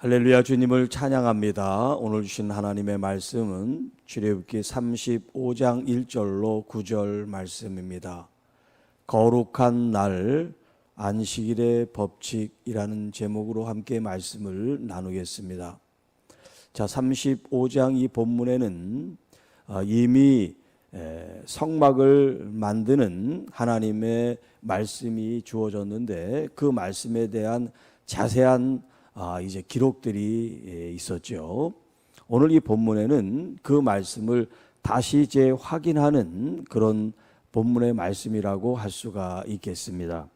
할렐루야, 주님을 찬양합니다. 오늘 주신 하나님의 말씀은 출애굽기 35장 1절로 9절 말씀입니다. 거룩한 날 안식일의 법칙이라는 제목으로 함께 말씀을 나누겠습니다. 자, 35장 이 본문에는 이미 성막을 만드는 하나님의 말씀이 주어졌는데 그 말씀에 대한 자세한 이제 기록들이 있었죠. 오늘 이 본문에는 그 말씀을 다시 확인하는 그런 본문의 말씀이라고 할 수가 있겠습니다.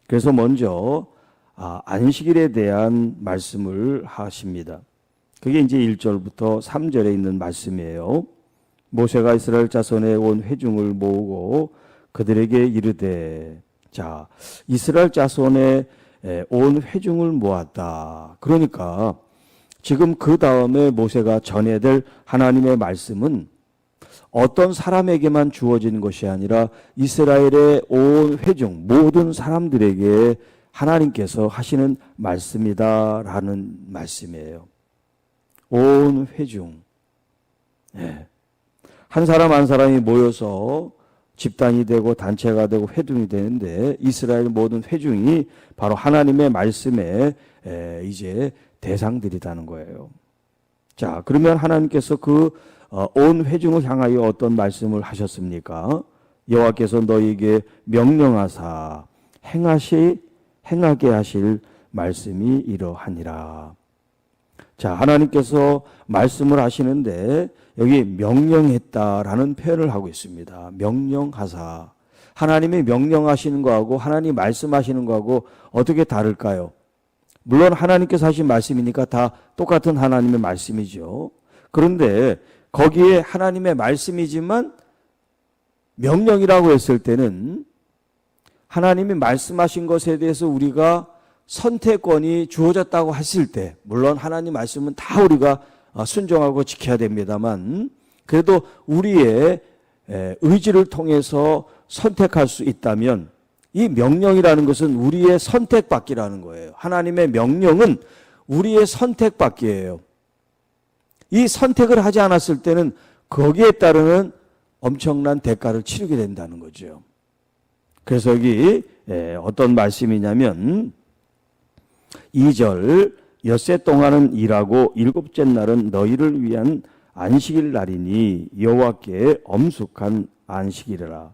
그래서 먼저 안식일에 대한 말씀을 하십니다. 그게 이제 1절부터 3절에 있는 말씀이에요. 모세가 이스라엘 자손의 온 회중을 모으고 그들에게 이르되, 자, 이스라엘 자손의 온 회중을 모았다. 그러니까 지금 그 다음에 모세가 전해될 하나님의 말씀은 어떤 사람에게만 주어진 것이 아니라 이스라엘의 온 회중, 모든 사람들에게 하나님께서 하시는 말씀이다라는 말씀이에요. 온 회중. 한 사람 한 사람이 모여서 집단이 되고 단체가 되고 회중이 되는데 이스라엘 모든 회중이 바로 하나님의 말씀에 이제 대상들이라는 거예요. 자, 그러면 하나님께서 그 온 회중을 향하여 어떤 말씀을 하셨습니까? 여호와께서 너희에게 명령하사 행하게 하실 말씀이 이러하니라. 자, 하나님께서 말씀을 하시는데 여기 명령했다라는 표현을 하고 있습니다. 명령하사. 하나님이 명령하시는 거하고 하나님 말씀하시는 거하고 어떻게 다를까요? 물론 하나님께서 하신 말씀이니까 다 똑같은 하나님의 말씀이죠. 그런데 거기에 하나님의 말씀이지만 명령이라고 했을 때는 하나님이 말씀하신 것에 대해서 우리가 선택권이 주어졌다고 했을 때, 물론 하나님 말씀은 다 우리가 순종하고 지켜야 됩니다만 그래도 우리의 의지를 통해서 선택할 수 있다면 이 명령이라는 것은 우리의 선택받기라는 거예요. 하나님의 명령은 우리의 선택받기예요. 이 선택을 하지 않았을 때는 거기에 따르는 엄청난 대가를 치르게 된다는 거죠. 그래서 여기 어떤 말씀이냐면 2절, 엿새 동안은 일하고 일곱째 날은 너희를 위한 안식일 날이니 여호와께 엄숙한 안식일이라.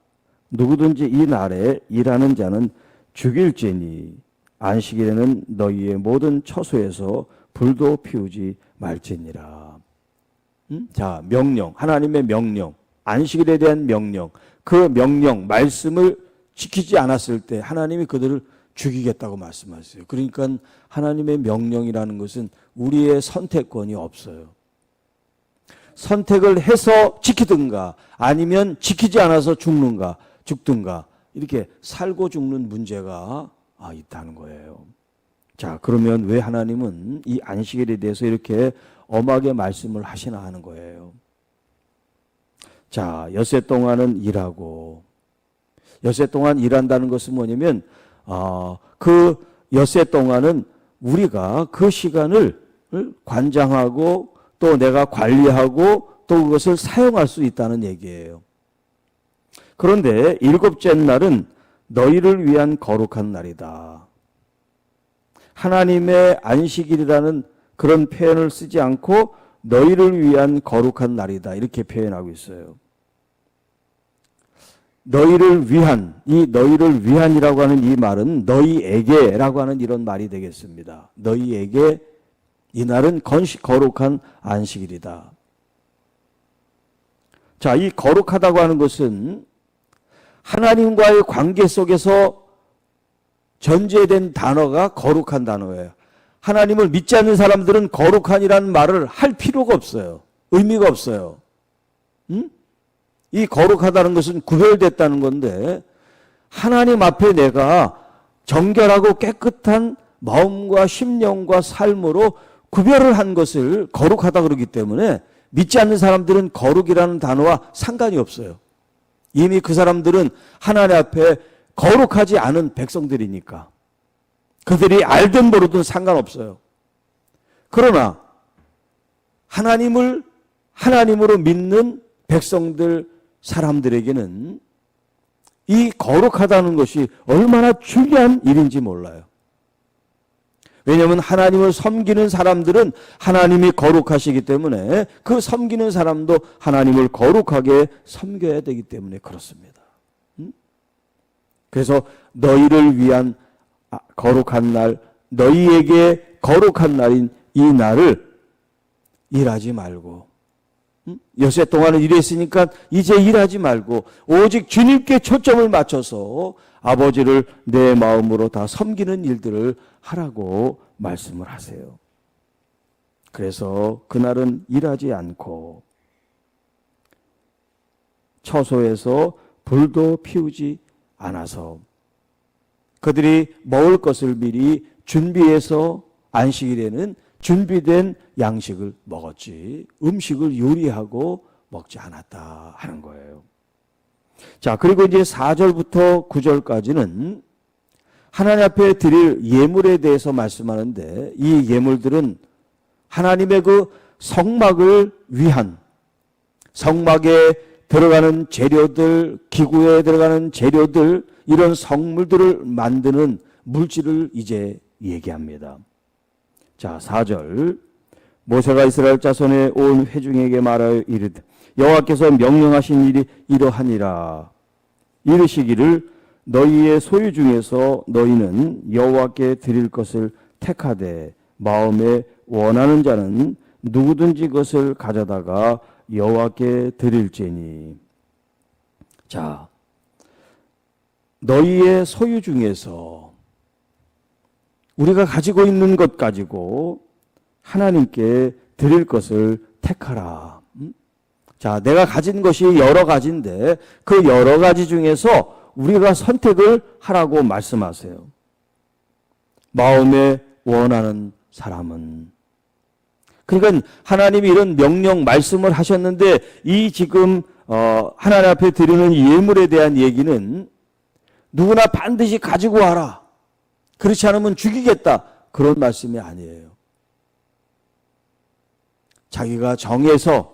누구든지 이 날에 일하는 자는 죽일죄니 안식일에는 너희의 모든 처소에서 불도 피우지 말지니라. 자, 명령, 하나님의 명령, 안식일에 대한 명령, 그 명령, 말씀을 지키지 않았을 때 하나님이 그들을 죽이겠다고 말씀하세요. 그러니까 하나님의 명령이라는 것은 우리의 선택권이 없어요. 선택을 해서 지키든가 아니면 지키지 않아서 죽든가 이렇게 살고 죽는 문제가 있다는 거예요. 자, 그러면 왜 하나님은 이 안식일에 대해서 이렇게 엄하게 말씀을 하시나 하는 거예요. 자, 엿새 동안은 일하고, 엿새 동안 일한다는 것은 뭐냐면 그 엿새 동안은 우리가 그 시간을 관장하고 또 내가 관리하고 또 그것을 사용할 수 있다는 얘기예요. 그런데 일곱째 날은 너희를 위한 거룩한 날이다. 하나님의 안식일이라는 그런 표현을 쓰지 않고 너희를 위한 거룩한 날이다 이렇게 표현하고 있어요. 너희를 위한, 이 너희를 위한이라고 하는 이 말은 너희에게라고 하는 이런 말이 되겠습니다. 너희에게 이 날은 거룩한 안식일이다. 자, 이 거룩하다고 하는 것은 하나님과의 관계 속에서 전제된 단어가 거룩한 단어예요. 하나님을 믿지 않는 사람들은 거룩한이라는 말을 할 필요가 없어요. 의미가 없어요. 이 거룩하다는 것은 구별됐다는 건데 하나님 앞에 내가 정결하고 깨끗한 마음과 심령과 삶으로 구별을 한 것을 거룩하다 그러기 때문에 믿지 않는 사람들은 거룩이라는 단어와 상관이 없어요. 이미 그 사람들은 하나님 앞에 거룩하지 않은 백성들이니까 그들이 알든 모르든 상관없어요. 그러나 하나님으로 믿는 백성들, 사람들에게는 이 거룩하다는 것이 얼마나 중요한 일인지 몰라요. 왜냐하면 하나님을 섬기는 사람들은 하나님이 거룩하시기 때문에 그 섬기는 사람도 하나님을 거룩하게 섬겨야 되기 때문에 그렇습니다. 그래서 너희를 위한 거룩한 날, 너희에게 거룩한 날인 이 날을 일하지 말고, 여세 동안은 일했으니까 이제 일하지 말고 오직 주님께 초점을 맞춰서 아버지를 내 마음으로 다 섬기는 일들을 하라고 말씀을 하세요. 그래서 그날은 일하지 않고 처소에서 불도 피우지 않아서 그들이 먹을 것을 미리 준비해서 안식일에는 준비된 양식을 먹었지 음식을 요리하고 먹지 않았다 하는 거예요. 자, 그리고 이제 4절부터 9절까지는 하나님 앞에 드릴 예물에 대해서 말씀하는데 이 예물들은 하나님의 그 성막을 위한 성막에 들어가는 재료들, 기구에 들어가는 재료들, 이런 성물들을 만드는 물질을 이제 얘기합니다. 자, 4절. 모세가 이스라엘 자손의 온 회중에게 말하여 이르되 여호와께서 명령하신 일이 이러하니라. 이르시기를 너희의 소유 중에서 너희는 여호와께 드릴 것을 택하되 마음에 원하는 자는 누구든지 그것을 가져다가 여호와께 드릴지니. 자, 너희의 소유 중에서 우리가 가지고 있는 것 가지고 하나님께 드릴 것을 택하라. 자, 내가 가진 것이 여러 가지인데 그 여러 가지 중에서 우리가 선택을 하라고 말씀하세요. 마음에 원하는 사람은. 그러니까 하나님이 이런 명령 말씀을 하셨는데 이 지금 하나님 앞에 드리는 예물에 대한 얘기는 누구나 반드시 가지고 와라. 그렇지 않으면 죽이겠다. 그런 말씀이 아니에요. 자기가 정해서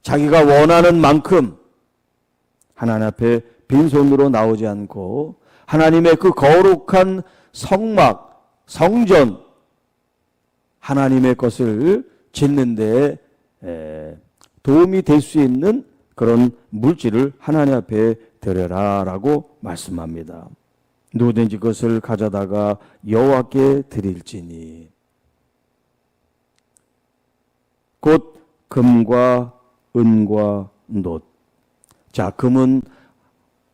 자기가 원하는 만큼 하나님 앞에 빈손으로 나오지 않고 하나님의 그 거룩한 성막, 성전, 하나님의 것을 짓는 데 도움이 될 수 있는 그런 물질을 하나님 앞에 드려라라고 말씀합니다. 누구든지 그것을 가져다가 여호와께 드릴지니. 곧 금과 은과 놋. 자, 금은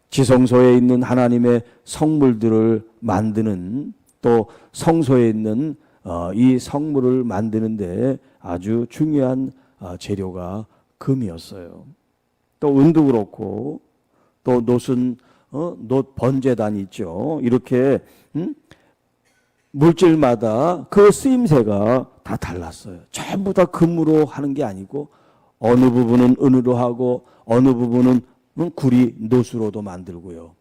지성소에 있는 하나님의 성물들을 만드는, 또 성소에 있는 이 성물을 만드는데 아주 중요한 재료가 금이었어요. 또 은도 그렇고, 또 놋은 놋 번제단이 있죠. 이렇게 물질마다 그 쓰임새가 다 달랐어요. 전부 다 금으로 하는 게 아니고 어느 부분은 은으로 하고 어느 부분은 구리 놋으로도 만들고요.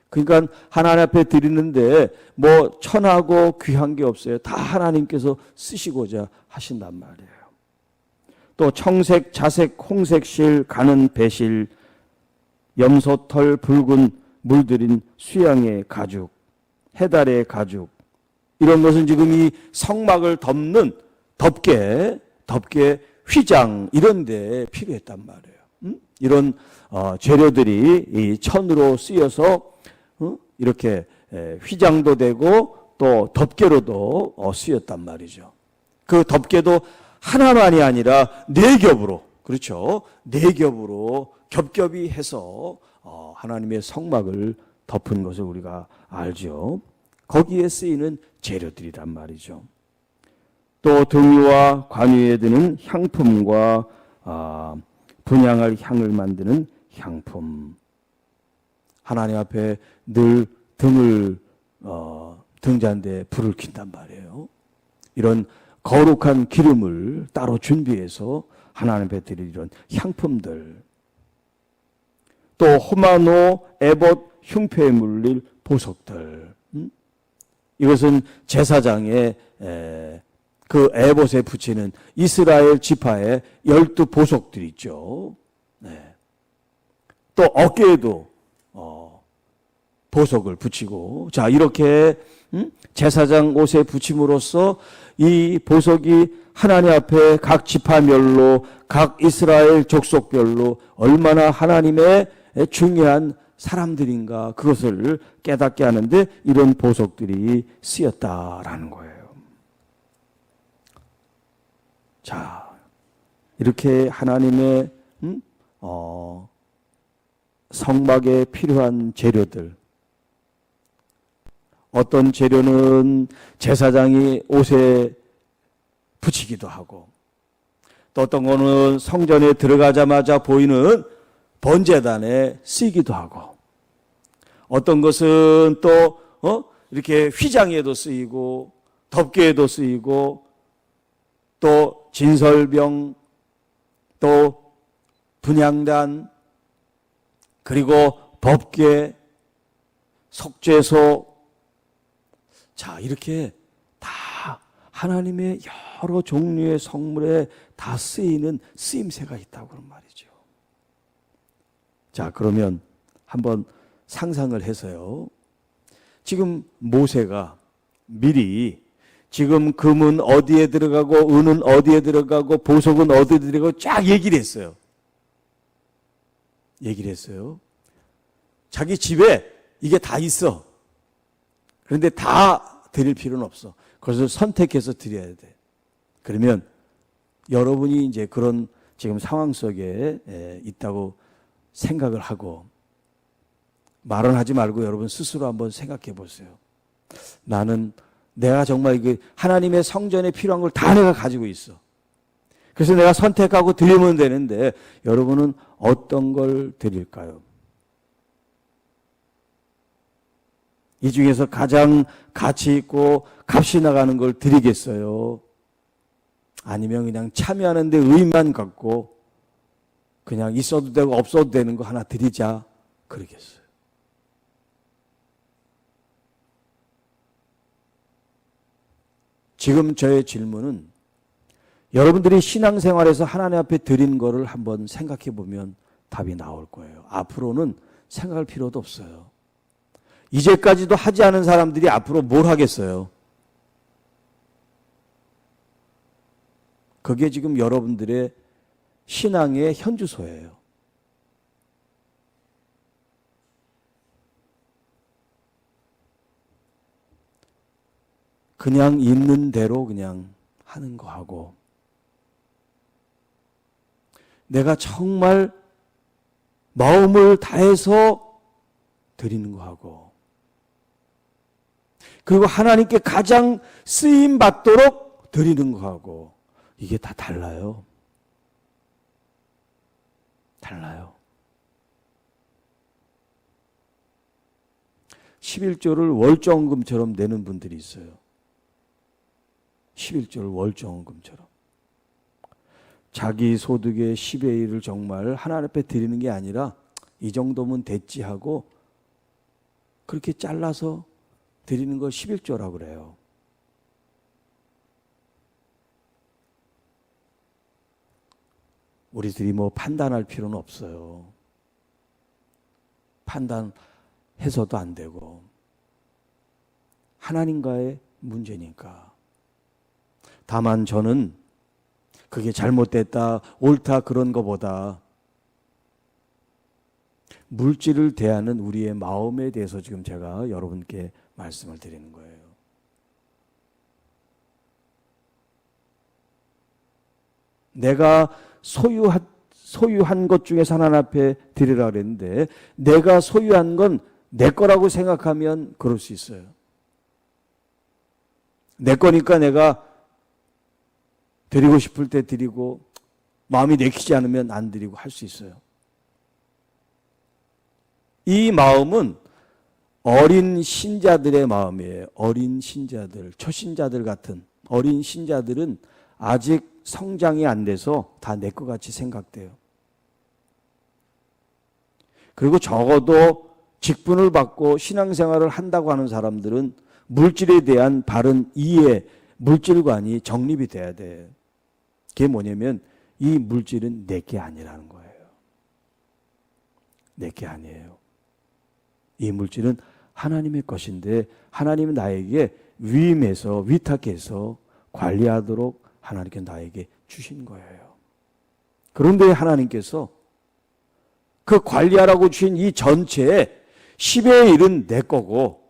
그러니까 하나님 앞에 드리는데 뭐 천하고 귀한 게 없어요. 다 하나님께서 쓰시고자 하신단 말이에요. 또 청색, 자색, 홍색 실, 가는 배실, 염소털, 붉은 물들인 수양의 가죽, 해달의 가죽, 이런 것은 지금 이 성막을 덮는 덮개, 휘장 이런 데 필요했단 말이에요. 이런 재료들이 이 천으로 쓰여서 이렇게 휘장도 되고 또 덮개로도 쓰였단 말이죠. 그 덮개도 하나만이 아니라 네 겹으로, 그렇죠? 네 겹으로 겹겹이 해서 하나님의 성막을 덮은 것을 우리가 알죠. 거기에 쓰이는 재료들이란 말이죠. 또 등유와 관유에 드는 향품과 분향할 향을 만드는 향품. 하나님 앞에 늘 등잔대에 불을 킨단 말이에요. 이런 거룩한 기름을 따로 준비해서 하나님 앞에 드릴 이런 향품들. 또 호마노, 에봇, 흉패에 물릴 보석들. 이것은 제사장의 그 에봇에 붙이는 이스라엘 지파의 12보석들이 있죠. 네. 또 어깨에도 보석을 붙이고, 자, 이렇게 제사장 옷에 붙임으로써 이 보석이 하나님 앞에 각 지파별로, 각 이스라엘 족속별로 얼마나 하나님의 중요한 사람들인가, 그것을 깨닫게 하는데 이런 보석들이 쓰였다라는 거예요. 자, 이렇게 하나님의 성막에 필요한 재료들, 어떤 재료는 제사장이 옷에 붙이기도 하고, 또 어떤 거는 성전에 들어가자마자 보이는 번제단에 쓰이기도 하고, 어떤 것은 또 이렇게 휘장에도 쓰이고, 덮개에도 쓰이고, 또 진설병, 또 분향단, 그리고 법궤, 속죄소, 자, 이렇게 다 하나님의 여러 종류의 성물에 다 쓰이는 쓰임새가 있다고 그런 말이죠. 자, 그러면 한번 상상을 해서요. 지금 모세가 미리 지금 금은 어디에 들어가고 은은 어디에 들어가고 보석은 어디에 들어가고 쫙 얘기를 했어요. 얘기를 했어요. 자기 집에 이게 다 있어. 그런데 다 드릴 필요는 없어. 그래서 선택해서 드려야 돼. 그러면 여러분이 이제 그런 지금 상황 속에 있다고 생각을 하고, 말은 하지 말고 여러분 스스로 한번 생각해 보세요. 나는 내가 정말 이게 하나님의 성전에 필요한 걸 다 내가 가지고 있어. 그래서 내가 선택하고 드리면 되는데 여러분은 어떤 걸 드릴까요? 이 중에서 가장 가치 있고 값이 나가는 걸 드리겠어요? 아니면 그냥 참여하는데 의의만 갖고 그냥 있어도 되고 없어도 되는 거 하나 드리자 그러겠어요? 지금 저의 질문은 여러분들이 신앙생활에서 하나님 앞에 드린 거를 한번 생각해 보면 답이 나올 거예요. 앞으로는 생각할 필요도 없어요. 이제까지도 하지 않은 사람들이 앞으로 뭘 하겠어요? 그게 지금 여러분들의 신앙의 현주소예요. 그냥 있는 대로 그냥 하는 거 하고, 내가 정말 마음을 다해서 드리는 거 하고, 그리고 하나님께 가장 쓰임 받도록 드리는 거 하고, 이게 다 달라요. 달라요. 11조를 월정금처럼 내는 분들이 있어요. 11조를 월정금처럼. 자기 소득의 10의 1을 정말 하나님 앞에 드리는 게 아니라 이 정도면 됐지 하고 그렇게 잘라서 드리는 걸 11조라고 그래요. 우리들이 뭐 판단할 필요는 없어요. 판단해서도 안 되고 하나님과의 문제니까. 다만 저는 그게 잘못됐다, 옳다 그런 거보다 물질을 대하는 우리의 마음에 대해서 지금 제가 여러분께 말씀을 드리는 거예요. 내가 소유한 것 중에서 하나님 앞에 드리라 그랬는데 내가 소유한 건 내 거라고 생각하면 그럴 수 있어요. 내 거니까 내가 드리고 싶을 때 드리고 마음이 내키지 않으면 안 드리고 할 수 있어요. 이 마음은 어린 신자들의 마음이에요. 어린 신자들, 초신자들 같은 어린 신자들은 아직 성장이 안 돼서 다 내 것 같이 생각돼요. 그리고 적어도 직분을 받고 신앙생활을 한다고 하는 사람들은 물질에 대한 바른 이해, 물질관이 정립이 돼야 돼. 그게 뭐냐면 이 물질은 내게 아니라는 거예요. 내게 아니에요. 이 물질은 하나님의 것인데 하나님은 나에게 위임해서 위탁해서 관리하도록 하나님께 나에게 주신 거예요. 그런데 하나님께서 그 관리하라고 주신 이 전체의 10의 1은 내 거고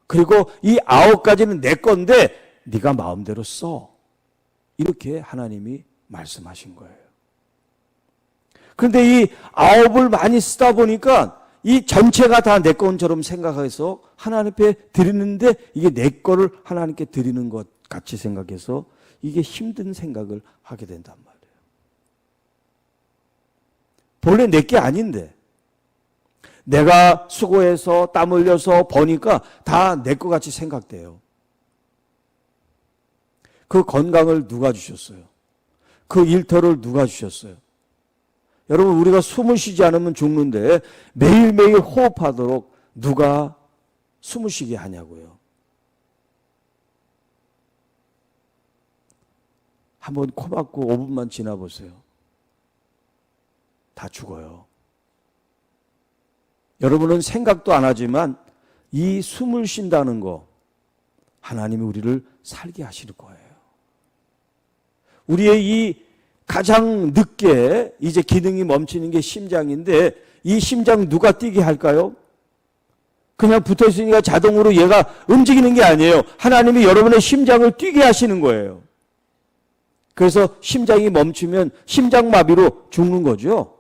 그리고 이 9가지는 내 건데 네가 마음대로 써. 이렇게 하나님이 말씀하신 거예요. 그런데 이 9을 많이 쓰다 보니까 이 전체가 다 내 것처럼 생각해서 하나님 앞에 드리는데 이게 내 거를 하나님께 드리는 것 같이 생각해서 이게 힘든 생각을 하게 된단 말이에요. 본래 내 게 아닌데 내가 수고해서 땀 흘려서 버니까 다 내 것 같이 생각돼요. 그 건강을 누가 주셨어요? 그 일터를 누가 주셨어요? 여러분 우리가 숨을 쉬지 않으면 죽는데 매일매일 호흡하도록 누가 숨을 쉬게 하냐고요. 한번 코 막고 5분만 지나보세요. 다 죽어요. 여러분은 생각도 안 하지만 이 숨을 쉰다는 거 하나님이 우리를 살게 하실 거예요. 우리의 이 가장 늦게 이제 기능이 멈추는 게 심장인데 이 심장 누가 뛰게 할까요? 그냥 붙어 있으니까 자동으로 얘가 움직이는 게 아니에요. 하나님이 여러분의 심장을 뛰게 하시는 거예요. 그래서 심장이 멈추면 심장마비로 죽는 거죠.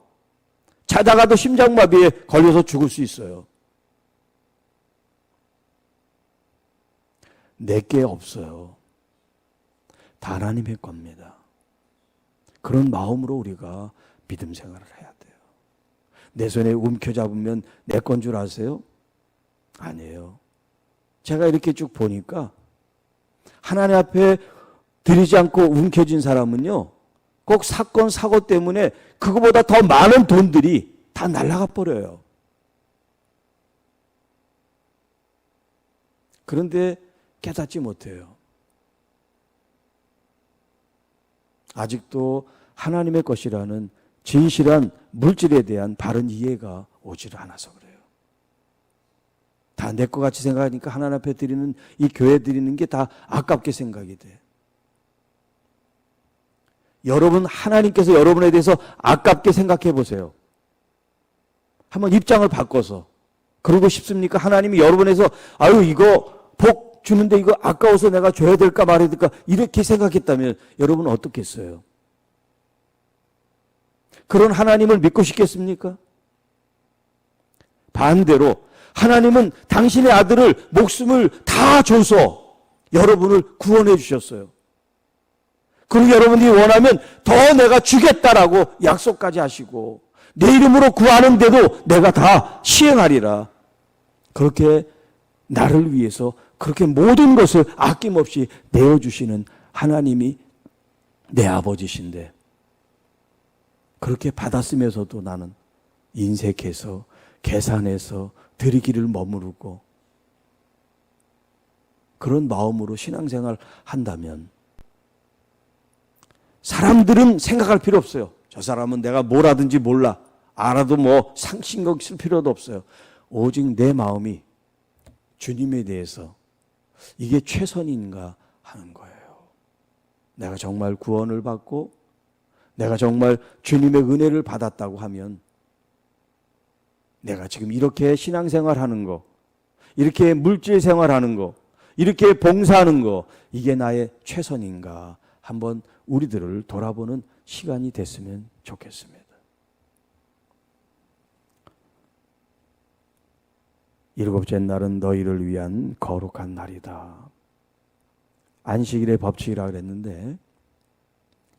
자다가도 심장마비에 걸려서 죽을 수 있어요. 내게 없어요. 다 하나님의 겁니다. 그런 마음으로 우리가 믿음 생활을 해야 돼요. 내 손에 움켜잡으면 내 건 줄 아세요? 아니에요. 제가 이렇게 쭉 보니까 하나님 앞에 드리지 않고 움켜쥔 사람은요, 꼭 사건, 사고 때문에 그거보다 더 많은 돈들이 다 날아가 버려요. 그런데 깨닫지 못해요. 아직도 하나님의 것이라는 진실한 물질에 대한 바른 이해가 오지를 않아서 그래요. 다 내 것 같이 생각하니까 하나님 앞에 드리는 이 교회 드리는 게 다 아깝게 생각이 돼. 여러분 하나님께서 여러분에 대해서 아깝게 생각해 보세요. 한번 입장을 바꿔서. 그러고 싶습니까? 하나님이 여러분에서 아유 이거 복 주는데 이거 아까워서 내가 줘야 될까 말아야 될까 이렇게 생각했다면 여러분은 어떻겠어요? 그런 하나님을 믿고 싶겠습니까? 반대로 하나님은 당신의 아들을 목숨을 다 줘서 여러분을 구원해 주셨어요. 그리고 여러분이 원하면 더 내가 주겠다라고 약속까지 하시고 내 이름으로 구하는데도 내가 다 시행하리라. 그렇게 나를 위해서 그렇게 모든 것을 아낌없이 내어주시는 하나님이 내 아버지신데 그렇게 받았으면서도 나는 인색해서 계산해서 드리기를 머무르고 그런 마음으로 신앙생활 한다면 사람들은 생각할 필요 없어요. 저 사람은 내가 뭘 하든지 몰라. 알아도 뭐 신경 쓸 필요도 없어요. 오직 내 마음이 주님에 대해서 이게 최선인가 하는 거예요. 내가 정말 구원을 받고 내가 정말 주님의 은혜를 받았다고 하면 내가 지금 이렇게 신앙생활하는 거, 이렇게 물질생활하는 거, 이렇게 봉사하는 거 이게 나의 최선인가 한번 우리들을 돌아보는 시간이 됐으면 좋겠습니다. 일곱째 날은 너희를 위한 거룩한 날이다. 안식일의 법칙이라고 그랬는데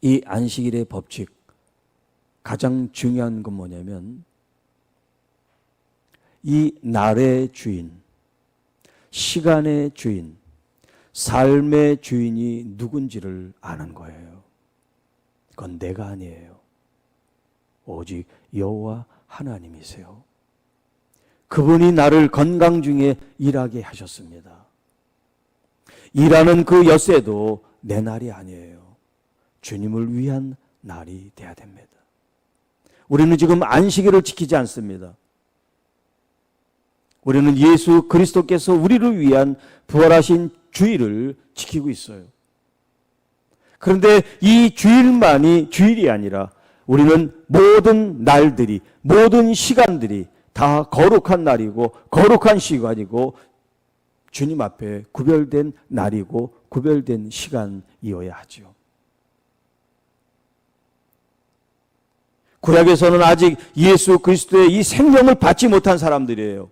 이 안식일의 법칙 가장 중요한 건 뭐냐면 이 날의 주인, 시간의 주인, 삶의 주인이 누군지를 아는 거예요. 그건 내가 아니에요. 오직 여호와 하나님이세요. 그분이 나를 건강 중에 일하게 하셨습니다. 일하는 그 엿새도 내 날이 아니에요. 주님을 위한 날이 돼야 됩니다. 우리는 지금 안식일을 지키지 않습니다. 우리는 예수 그리스도께서 우리를 위한 부활하신 주일을 지키고 있어요. 그런데 이 주일만이 주일이 아니라 우리는 모든 날들이, 모든 시간들이 다 거룩한 날이고 거룩한 시간이고 주님 앞에 구별된 날이고 구별된 시간이어야 하죠. 구약에서는 아직 예수 그리스도의 이 생명을 받지 못한 사람들이에요.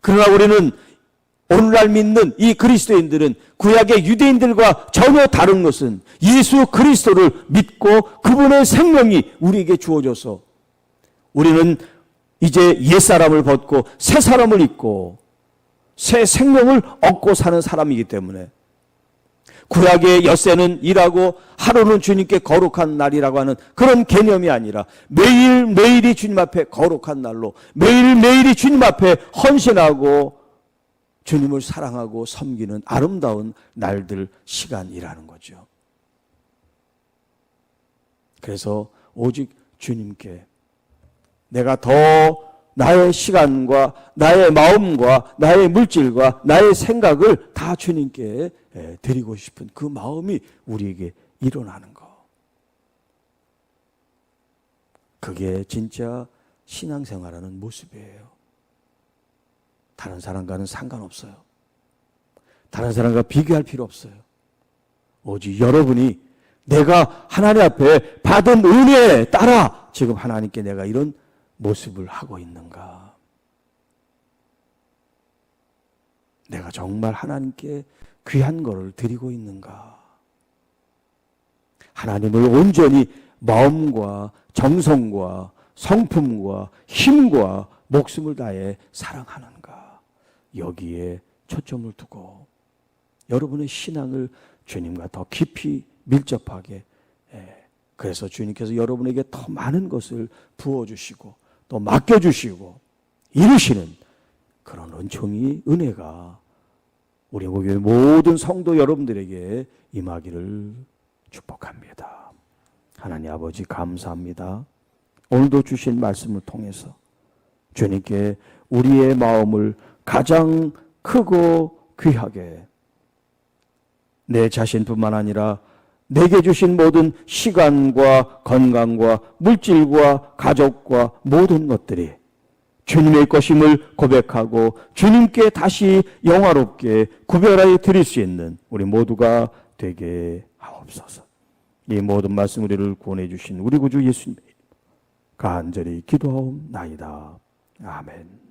그러나 우리는 오늘날 믿는 이 그리스도인들은 구약의 유대인들과 전혀 다른 것은 예수 그리스도를 믿고 그분의 생명이 우리에게 주어져서 우리는 이제 옛사람을 벗고 새 사람을 입고 새 생명을 얻고 사는 사람이기 때문에 구약의 엿새는 일하고 하루는 주님께 거룩한 날이라고 하는 그런 개념이 아니라 매일매일이 주님 앞에 거룩한 날로 매일매일이 주님 앞에 헌신하고 주님을 사랑하고 섬기는 아름다운 날들, 시간이라는 거죠. 그래서 오직 주님께 내가 더 나의 시간과 나의 마음과 나의 물질과 나의 생각을 다 주님께 드리고 싶은 그 마음이 우리에게 일어나는 거. 그게 진짜 신앙생활하는 모습이에요. 다른 사람과는 상관없어요. 다른 사람과 비교할 필요 없어요. 오직 여러분이 내가 하나님 앞에 받은 은혜에 따라 지금 하나님께 내가 이런 모습을 하고 있는가? 내가 정말 하나님께 귀한 것을 드리고 있는가? 하나님을 온전히 마음과 정성과 성품과 힘과 목숨을 다해 사랑하는가? 여기에 초점을 두고 여러분의 신앙을 주님과 더 깊이 밀접하게, 그래서 주님께서 여러분에게 더 많은 것을 부어주시고 또 맡겨주시고 이루시는 그런 은총이, 은혜가 우리 교회 모든 성도 여러분들에게 임하기를 축복합니다. 하나님 아버지 감사합니다. 오늘도 주신 말씀을 통해서 주님께 우리의 마음을 가장 크고 귀하게, 내 자신뿐만 아니라 내게 주신 모든 시간과 건강과 물질과 가족과 모든 것들이 주님의 것임을 고백하고 주님께 다시 영화롭게 구별하여 드릴 수 있는 우리 모두가 되게 하옵소서. 이 모든 말씀 우리를 구원해 주신 우리 구주 예수님 간절히 기도하옵나이다. 아멘.